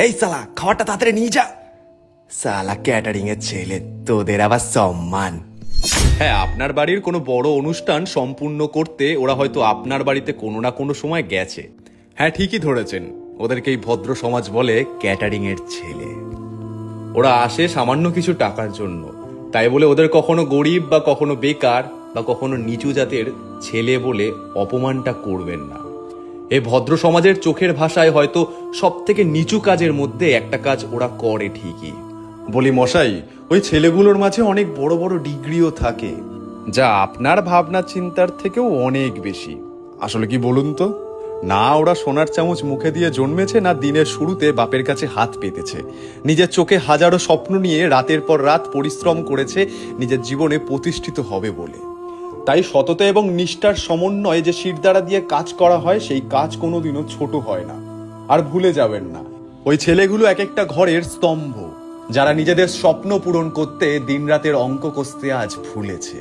এই সালা খাবারটা তাড়াতাড়ি নিয়ে যা। সালা ক্যাটারিং এর ছেলে, তোদের আবার সম্মান। হ্যাঁ, আপনার বাড়ির কোনো বড় অনুষ্ঠান সম্পূর্ণ করতে ওরা হয়তো আপনার বাড়িতে কোনো না কোনো সময় গেছে। হ্যাঁ, ঠিকই ধরেছেন, ওদেরকে এই ভদ্র সমাজ বলে ক্যাটারিং এর ছেলে। ওরা আসে সামান্য কিছু টাকার জন্য, তাই বলে ওদের কখনো গরিব বা কখনো বেকার বা কখনো নিচু জাতের ছেলে বলে অপমানটা করবেন না। এই ভদ্র সমাজের চোখের ভাষায় হয়তো সব থেকে নিচু কাজের মধ্যে একটা কাজ ওরা করে ঠিকই। বলি মশাই, ওই ছেলেগুলোর মাঝে অনেক বড় বড় ডিগ্রিও থাকে, যা আপনার ভাবনা চিন্তার থেকেও অনেক বেশি। আসলে কি বলুন তো, না ওরা সোনার চামচ মুখে দিয়ে জন্মেছে, না দিনের শুরুতে বাপের কাছে হাত পেতেছে। নিজের চোখে হাজারো স্বপ্ন নিয়ে রাতের পর রাত পরিশ্রম করেছে নিজের জীবনে প্রতিষ্ঠিত হবে বলে। তাই সততা এবং নিষ্ঠার সমন্বয়ে যে শিরদাঁড়া দিয়ে কাজ করা হয়, সেই কাজ কোনোদিনও ছোট হয় না। আর ভুলে যাবেন না, ওই ছেলেগুলো এক একটা ঘরের স্তম্ভ, যারা নিজেদের স্বপ্ন পূরণ করতে দিনরাতের অঙ্ক কষতে আজ ভুলেছে।